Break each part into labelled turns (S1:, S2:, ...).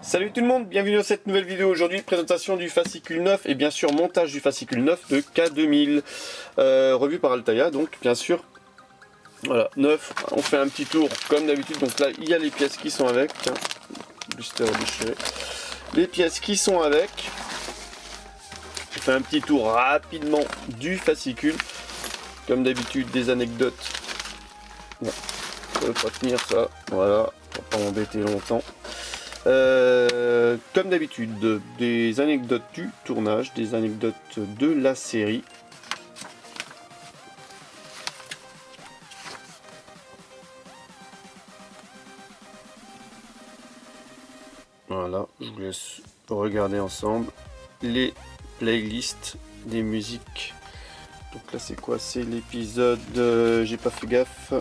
S1: Salut tout le monde, bienvenue dans cette nouvelle vidéo. Aujourd'hui, présentation du fascicule 9 et bien sûr montage du fascicule 9 de K2000, revu par Altaïa, donc bien sûr. Voilà, 9, on fait un petit tour comme d'habitude. Donc là, il y a les pièces qui sont avec. Tiens, blister déchiré. Les pièces qui sont avec. Je fais un petit tour rapidement du fascicule. Comme d'habitude, des anecdotes. Bon, je ne peux pas tenir ça, voilà, on va pas m'embêter longtemps. Comme d'habitude, des anecdotes du tournage, des anecdotes de la série. Voilà, je vous laisse regarder ensemble les playlists des musiques. Donc là c'est quoi? C'est l'épisode, j'ai pas fait gaffe,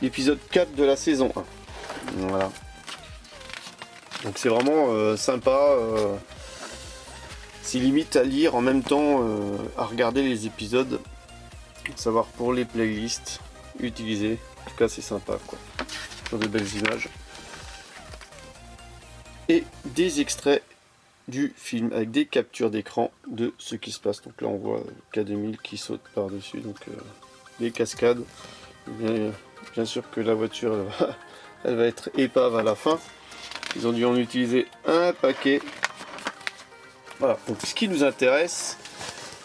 S1: l'épisode 4 de la saison 1. Voilà. Donc c'est vraiment sympa, c'est limite à lire en même temps, à regarder les épisodes, savoir pour les playlists utiliser. En tout cas c'est sympa quoi, sur de belles images. Et des extraits du film avec des captures d'écran de ce qui se passe. Donc là on voit K2000 qui saute par dessus, donc les cascades. Bien sûr que la voiture elle va être épave à la fin. Ils ont dû en utiliser un paquet. Voilà, donc ce qui nous intéresse,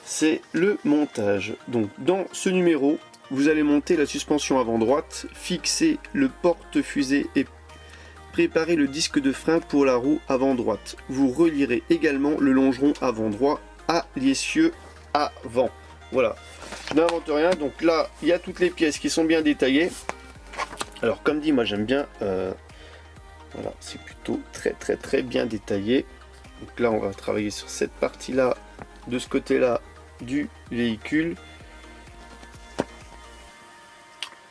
S1: c'est le montage. Donc dans ce numéro, vous allez monter la suspension avant droite, fixer le porte-fusée et préparer le disque de frein pour la roue avant droite. Vous relierez également le longeron avant droit à l'essieu avant. Voilà, je n'invente rien. Donc là, il y a toutes les pièces qui sont bien détaillées. Alors comme dit, moi j'aime bien... voilà, c'est plutôt très bien détaillé. Donc là on va travailler sur cette partie là, de ce côté là du véhicule.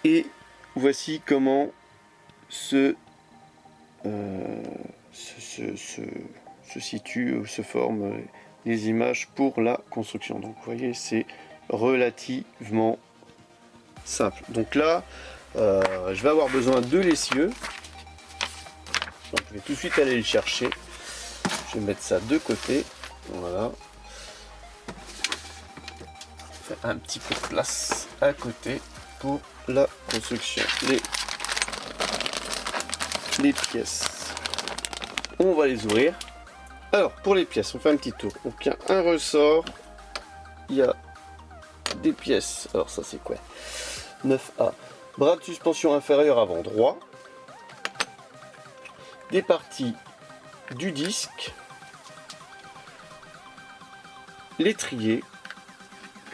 S1: Et voici comment se situent ou se forment les images pour la construction. Donc vous voyez, c'est relativement simple. Donc là je vais avoir besoin de l'essieu. Donc je vais tout de suite aller le chercher. Je vais mettre ça de côté. Voilà. Faire un petit peu de place à côté pour la construction. Les pièces. On va les ouvrir. Alors pour les pièces, on fait un petit tour. Donc il y a un ressort. Il y a des pièces. Alors ça c'est quoi? 9A. Bras de suspension inférieur avant droit. Des parties du disque, l'étrier,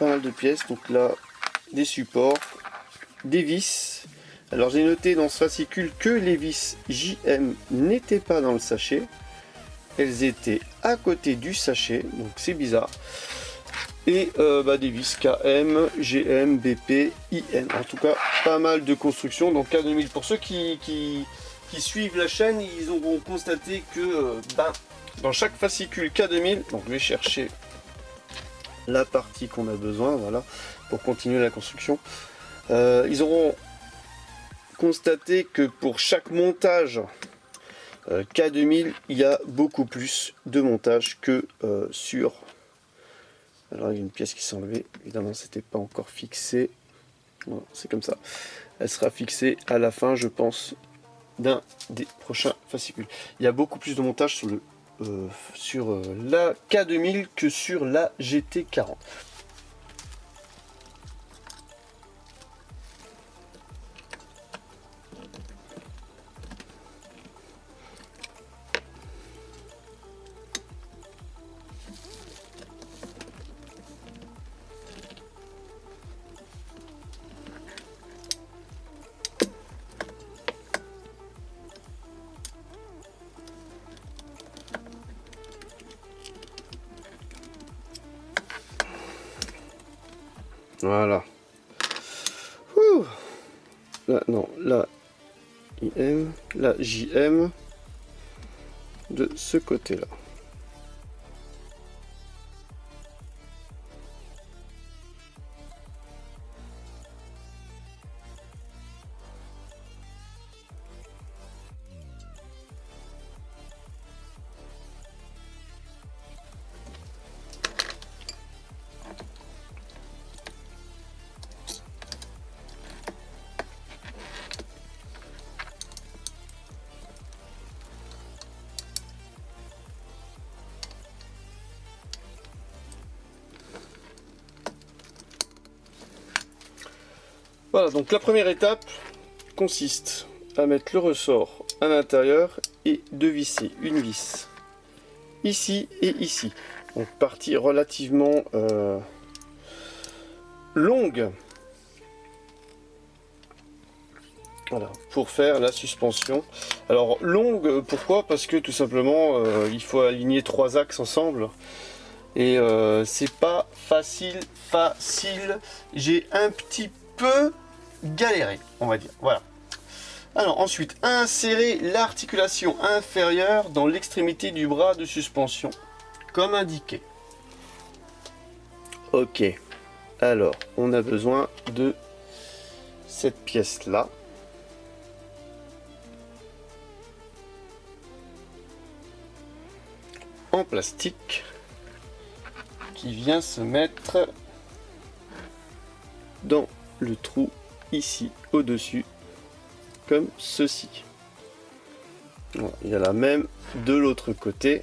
S1: pas mal de pièces, donc là des supports, des vis. Alors j'ai noté dans ce fascicule que les vis JM n'étaient pas dans le sachet, elles étaient à côté du sachet, donc c'est bizarre. Et des vis KM, GM, BP, IN. En tout cas pas mal de constructions. Donc K2000, pour ceux qui suivent la chaîne, ils auront constaté que dans chaque fascicule K2000, donc je vais chercher la partie qu'on a besoin, voilà, pour continuer la construction. Ils auront constaté que pour chaque montage K2000, il y a beaucoup plus de montage que sur... Alors il y a une pièce qui s'est enlevée, évidemment c'était pas encore fixé, voilà, c'est comme ça. Elle sera fixée à la fin, je pense, d'un des prochains fascicules. Il y a beaucoup plus de montage sur la K2000 que sur la GT40. Voilà. Ouh. Là, non, là, IM, là, JM, de ce côté-là. Voilà, donc la première étape consiste à mettre le ressort à l'intérieur et de visser une vis ici et ici. Donc partie relativement longue. Voilà, pour faire la suspension. Alors longue, pourquoi? Parce que tout simplement il faut aligner 3 axes ensemble. Et c'est pas facile. J'ai un petit peu galéré, on va dire. Voilà. Alors ensuite, insérer l'articulation inférieure dans l'extrémité du bras de suspension, comme indiqué. Ok. Alors, on a besoin de cette pièce-là. En plastique. Qui vient se mettre dans le trou ici au-dessus, comme ceci. Voilà, il y a la même de l'autre côté.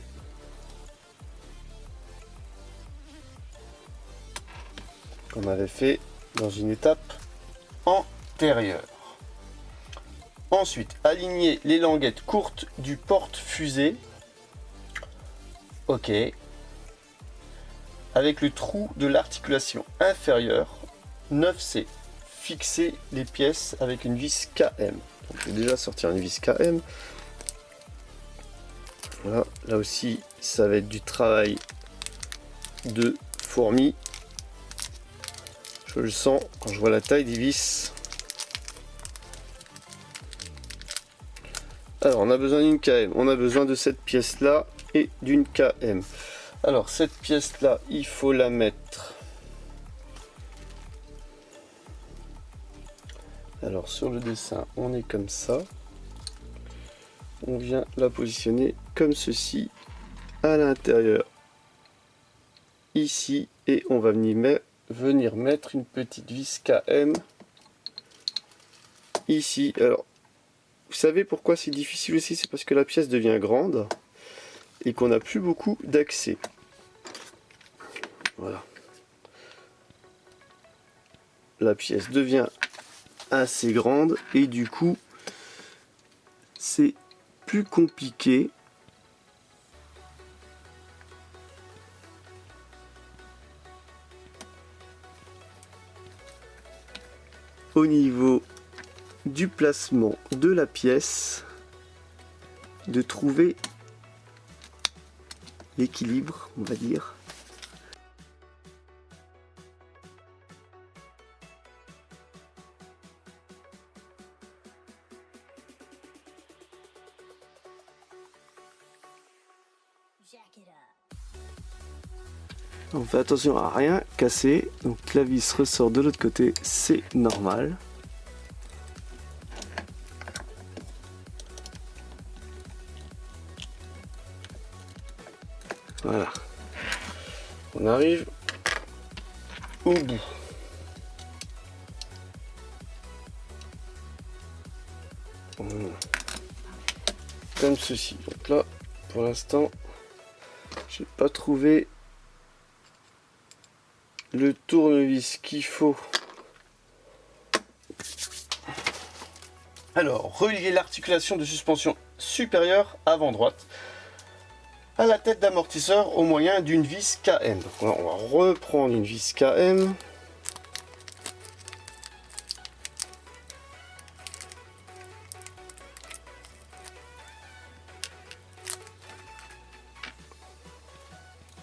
S1: Qu'on avait fait dans une étape antérieure. Ensuite, aligner les languettes courtes du porte-fusée. Ok. Avec le trou de l'articulation inférieure 9C. Fixer les pièces avec une vis KM. Donc, je vais déjà sortir une vis KM. Voilà, là aussi, ça va être du travail de fourmi. Je le sens quand je vois la taille des vis. Alors, on a besoin d'une KM. On a besoin de cette pièce-là et d'une KM. Alors, cette pièce-là, il faut la mettre. Alors, sur le dessin, on est comme ça. On vient la positionner comme ceci à l'intérieur. Ici, et on va venir mettre une petite vis KM ici. Alors, vous savez pourquoi c'est difficile aussi? C'est parce que la pièce devient grande et qu'on n'a plus beaucoup d'accès. Voilà. La pièce devient assez grande et du coup, c'est plus compliqué. Au niveau du placement de la pièce, de trouver l'équilibre, on va dire. On fait attention à rien casser, donc la vis ressort de l'autre côté, c'est normal. Voilà. On arrive au bout. Comme ceci. Donc là, pour l'instant, j'ai pas trouvé le tournevis qu'il faut. Alors, relier l'articulation de suspension supérieure avant droite à la tête d'amortisseur au moyen d'une vis KM. Donc là, on va reprendre une vis KM.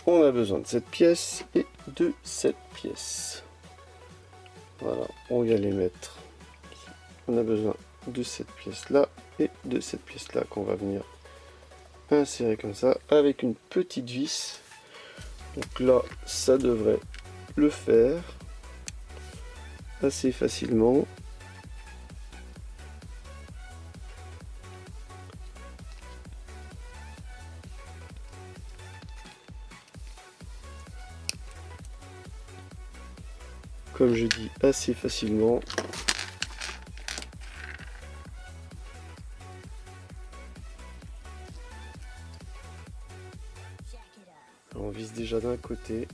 S1: On a besoin de cette pièce et de cette pièce. Voilà, on vient les mettre. On a besoin de cette pièce là et de cette pièce là qu'on va venir insérer comme ça avec une petite vis. Donc là, ça devrait le faire assez facilement. Comme je dis, assez facilement. On vise déjà d'un côté.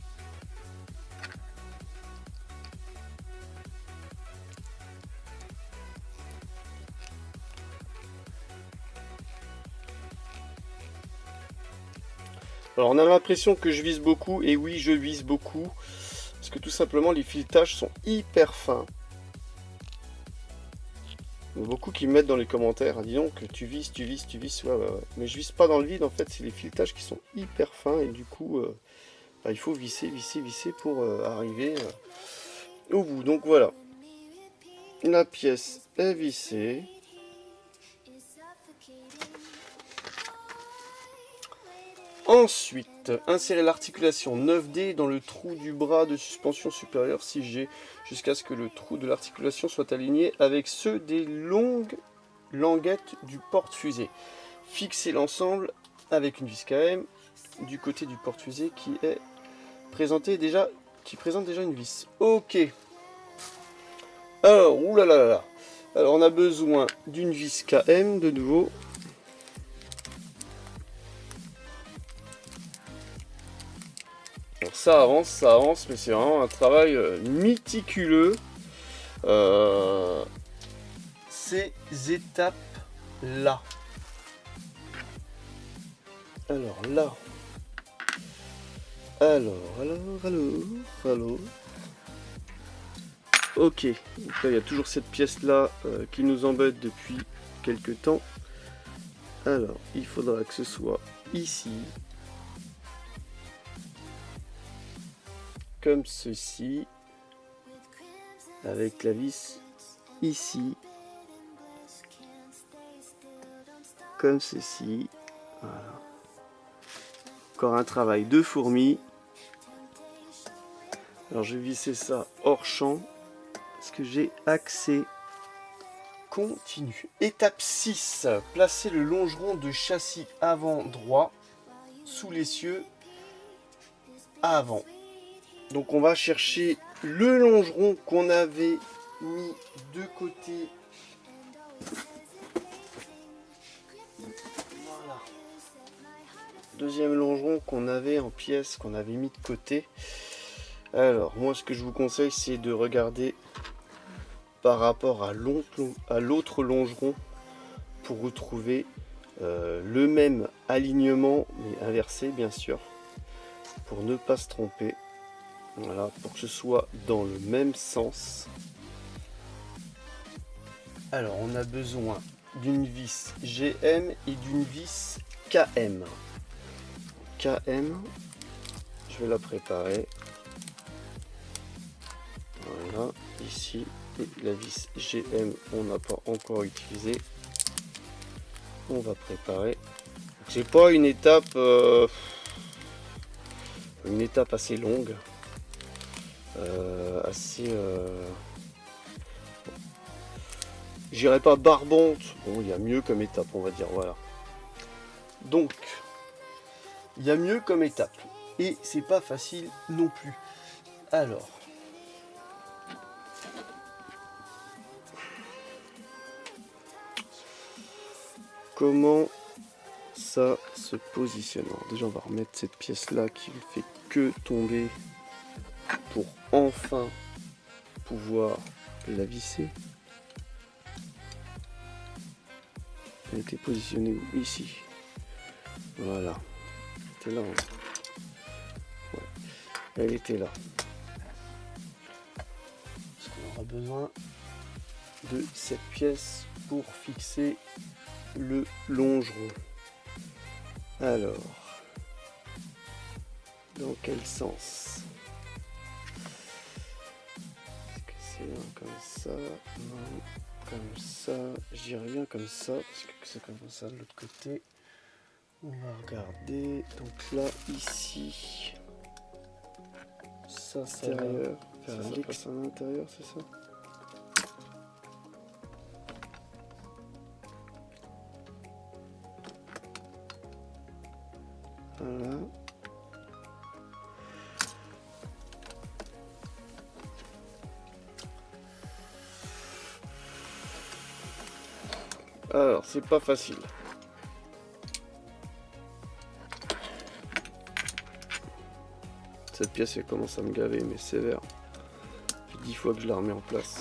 S1: Alors on a l'impression que je vise beaucoup, et oui je vise beaucoup, parce que tout simplement les filetages sont hyper fins. Il y en a beaucoup qui me mettent dans les commentaires, dis donc tu vises, ouais. Mais je vise pas dans le vide, en fait c'est les filetages qui sont hyper fins, et du coup bah, il faut visser pour arriver au bout. Donc voilà, la pièce est vissée. Ensuite, insérer l'articulation 9D dans le trou du bras de suspension supérieur 6G jusqu'à ce que le trou de l'articulation soit aligné avec ceux des longues languettes du porte-fusée. Fixer l'ensemble avec une vis KM du côté du porte-fusée qui présente déjà une vis. Ok. Alors, oulala. Alors, on a besoin d'une vis KM de nouveau. Alors ça avance, mais c'est vraiment un travail méticuleux. Ces étapes-là. Alors là. Alors. Ok, donc là il y a toujours cette pièce-là qui nous embête depuis quelques temps. Alors, il faudra que ce soit ici. Comme ceci, avec la vis ici, comme ceci, voilà. Encore un travail de fourmi. Alors je vais visser ça hors champ, parce que j'ai accès continu. Étape 6, placer le longeron de châssis avant droit sous l'essieu avant. Donc on va chercher le longeron qu'on avait mis de côté. Voilà. Deuxième longeron qu'on avait en pièces, qu'on avait mis de côté. Alors moi ce que je vous conseille c'est de regarder par rapport à l'autre longeron pour retrouver le même alignement, mais inversé bien sûr, pour ne pas se tromper. Voilà, pour que ce soit dans le même sens. Alors, on a besoin d'une vis GM et d'une vis KM. KM, je vais la préparer. Voilà, ici. Et la vis GM, on n'a pas encore utilisé. On va préparer. C'est pas une étape assez longue. J'irai pas barbante, bon il y a mieux comme étape on va dire, voilà. Donc il y a mieux comme étape et c'est pas facile non plus. Alors comment ça se positionne? Alors, déjà on va remettre cette pièce là qui ne fait que tomber pour enfin pouvoir la visser. Elle était positionnée où? Ici. Voilà. Elle était là. Ouais. Elle était là. Parce qu'on aura besoin de cette pièce pour fixer le longeron. Alors, dans quel sens? Est-ce que c'est comme ça? Non. Comme ça, je dirais bien comme ça, parce que c'est comme ça de l'autre côté. On va regarder, donc là, ici, ça c'est l'intérieur, vers l'extérieur, c'est ça? Voilà. Alors, c'est pas facile. Cette pièce, elle commence à me gaver, mais sévère. Ça fait 10 fois que je la remets en place.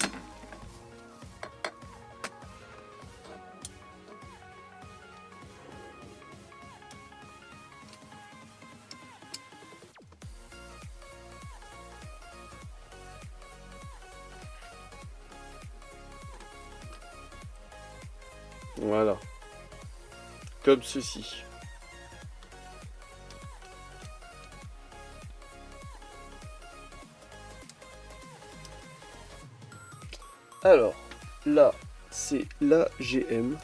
S1: Voilà. Comme ceci. Alors, là, c'est la GM.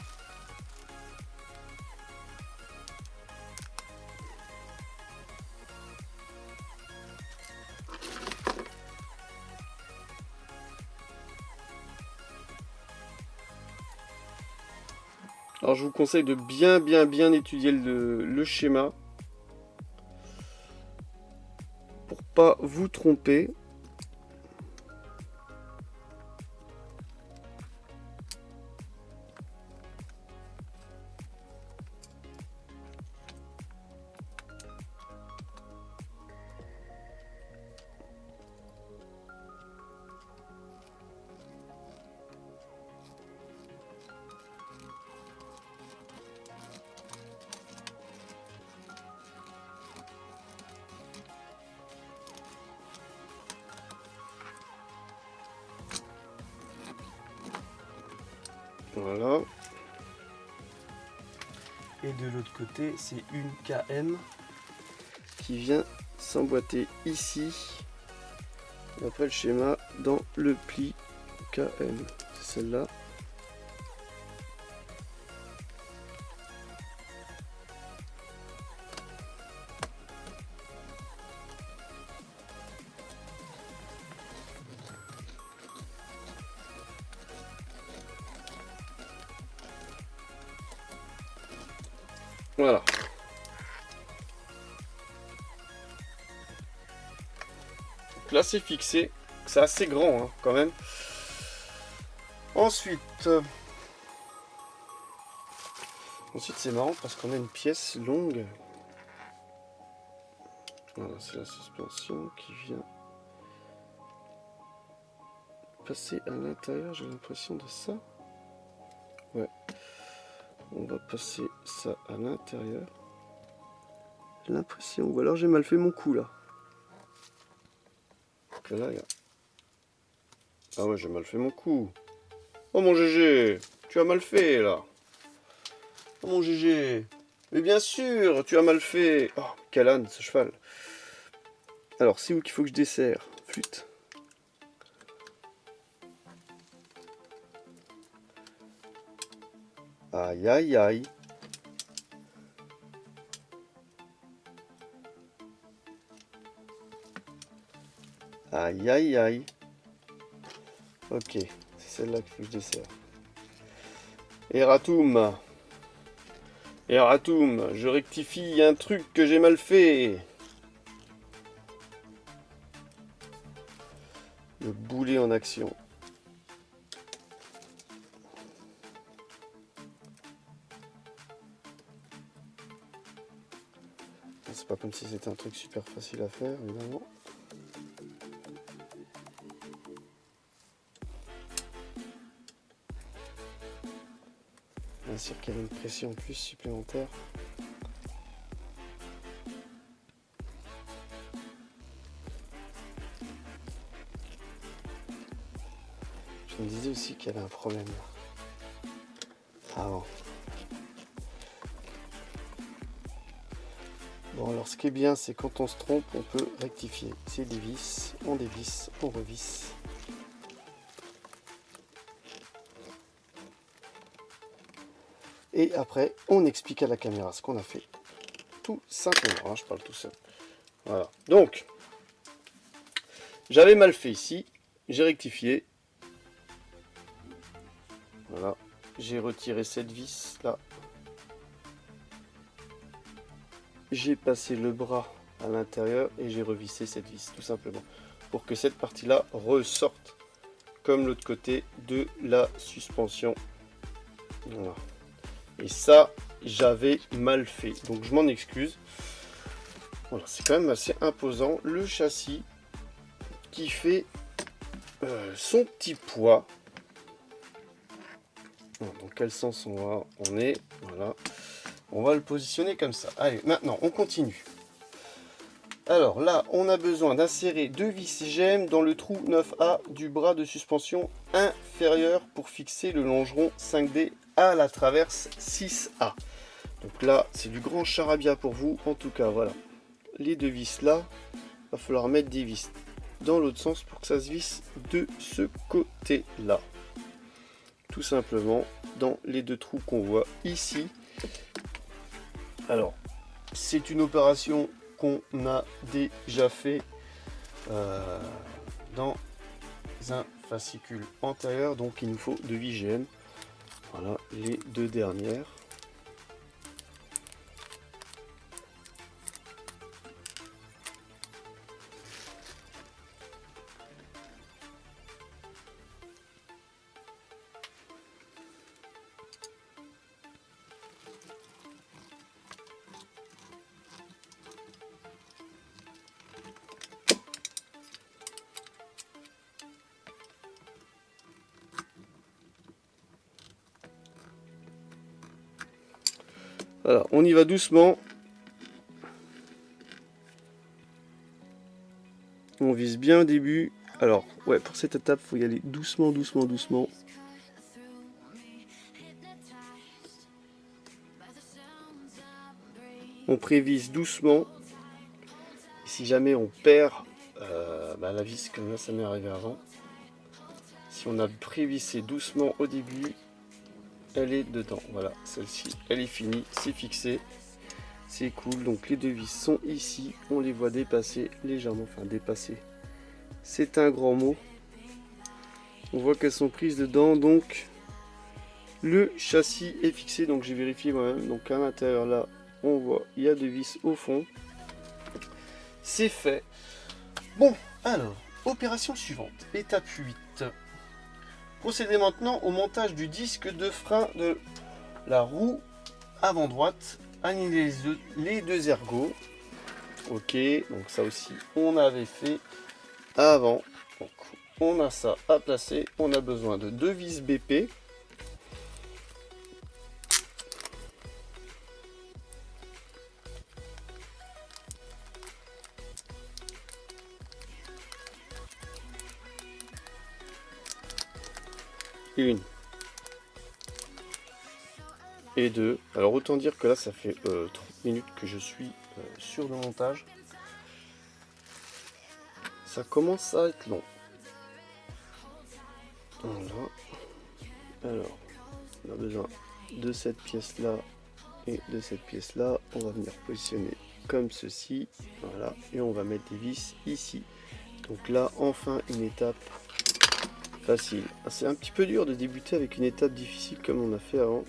S1: Alors, je vous conseille de bien étudier le schéma pour pas vous tromper. Voilà. Et de l'autre côté, c'est une KM qui vient s'emboîter ici. Et après le schéma dans le pli KM. C'est celle-là. Voilà. Donc là c'est fixé. C'est assez grand hein, quand même. Ensuite c'est marrant parce qu'on a une pièce longue. Voilà, c'est la suspension qui vient passer à l'intérieur, j'ai l'impression de ça. Ouais. On va passer ça à l'intérieur. J'ai l'impression, ou alors j'ai mal fait mon coup là. Donc là, il y a... Ah ouais, j'ai mal fait mon coup. Oh mon GG, tu as mal fait là. Oh mon GG. Mais bien sûr, tu as mal fait. Oh, quel âne ce cheval. Alors, c'est où qu'il faut que je desserre? Flûte. Aïe aïe aïe. Aïe aïe aïe. Ok, c'est celle-là qu'il faut que je desserre. Eratum. Eratum, je rectifie un truc que j'ai mal fait. Le boulet en action. C'est pas comme si c'était un truc super facile à faire, évidemment. Bien sûr qu'il y a une pression en plus supplémentaire. Je me disais aussi qu'il y avait un problème là. Avant. Bon alors ce qui est bien c'est quand on se trompe on peut rectifier. C'est des vis, on dévisse, on revisse. Et après on explique à la caméra ce qu'on a fait. Tout simplement, hein, je parle tout seul. Voilà. Donc, j'avais mal fait ici, j'ai rectifié. Voilà. J'ai retiré cette vis là. J'ai passé le bras à l'intérieur et j'ai revissé cette vis tout simplement pour que cette partie là ressorte comme l'autre côté de la suspension. Voilà. Et ça j'avais mal fait donc je m'en excuse. Voilà, c'est quand même assez imposant le châssis qui fait son petit poids. Voilà, dans quel sens on est, voilà. On va le positionner comme ça. Allez, maintenant, on continue. Alors là, on a besoin d'insérer 2 vis GM dans le trou 9A du bras de suspension inférieur pour fixer le longeron 5D à la traverse 6A. Donc là, c'est du grand charabia pour vous. En tout cas, voilà. Les deux vis là, va falloir mettre des vis dans l'autre sens pour que ça se visse de ce côté-là. Tout simplement dans les deux trous qu'on voit ici. Alors, c'est une opération qu'on a déjà fait dans un fascicule antérieur, donc il nous faut deux vis GM. Voilà les deux dernières. Voilà, on y va doucement. On vise bien au début. Alors, ouais, pour cette étape, il faut y aller doucement, doucement, doucement. On prévise doucement. Et si jamais on perd la vis, comme là, ça m'est arrivé avant. Si on a prévissé doucement au début, elle est dedans. Voilà, celle-ci, elle est finie, c'est fixé. C'est cool. Donc les deux vis sont ici. On les voit dépasser légèrement. Enfin, dépasser. C'est un grand mot. On voit qu'elles sont prises dedans. Donc le châssis est fixé. Donc j'ai vérifié moi-même. Donc à l'intérieur là, on voit il y a deux vis au fond. C'est fait. Bon, alors, opération suivante. Étape 8. Procédez maintenant au montage du disque de frein de la roue avant droite. Aligner les deux ergots. Ok, donc ça aussi on avait fait avant. Donc on a ça à placer. On a besoin de deux vis BP. Une. Et deux. Alors autant dire que là ça fait 30 minutes que je suis sur le montage. Ça commence à être long. Voilà. Alors, on a besoin de cette pièce là et de cette pièce là. On va venir positionner comme ceci. Voilà. Et on va mettre des vis ici. Donc là, enfin une étape facile. C'est un petit peu dur de débuter avec une étape difficile comme on a fait avant.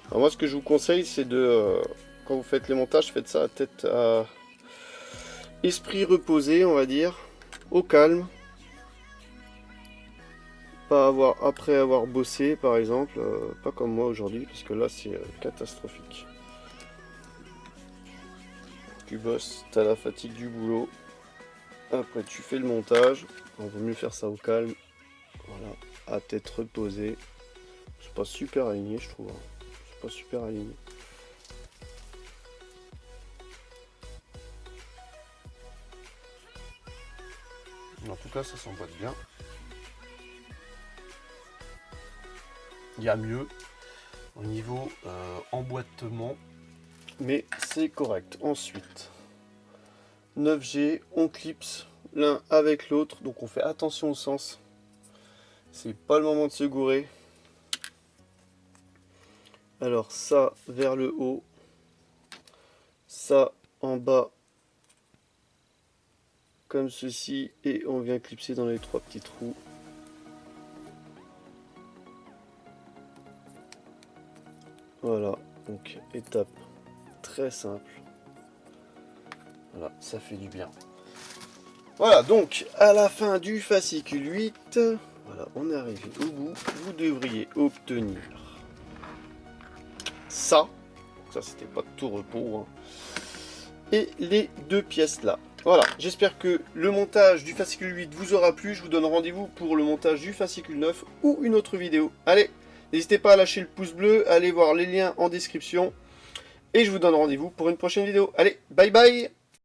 S1: Alors moi ce que je vous conseille c'est de, quand vous faites les montages, faites ça à tête à esprit reposé on va dire, au calme. Pas après avoir bossé par exemple, pas comme moi aujourd'hui parce que là c'est catastrophique. Tu bosses, tu as la fatigue du boulot, après tu fais le montage, il vaut mieux faire ça au calme, voilà, à tête reposée. C'est pas super aligné je trouve. Pas super aligné. En tout cas, ça s'emboîte bien. Il y a mieux au niveau emboîtement, mais c'est correct. Ensuite, 9G, on clipse l'un avec l'autre, donc on fait attention au sens. C'est pas le moment de se gourer. Alors ça vers le haut, ça en bas comme ceci, et on vient clipser dans les trois petits trous. Voilà, donc étape très simple. Voilà, ça fait du bien. Voilà, donc à la fin du fascicule 8, voilà, on est arrivé au bout. Vous devriez obtenir ça. Ça, c'était pas de tout repos. Hein. Et les deux pièces là. Voilà, j'espère que le montage du fascicule 8 vous aura plu. Je vous donne rendez-vous pour le montage du fascicule 9 ou une autre vidéo. Allez, n'hésitez pas à lâcher le pouce bleu, allez voir les liens en description. Et je vous donne rendez-vous pour une prochaine vidéo. Allez, bye bye!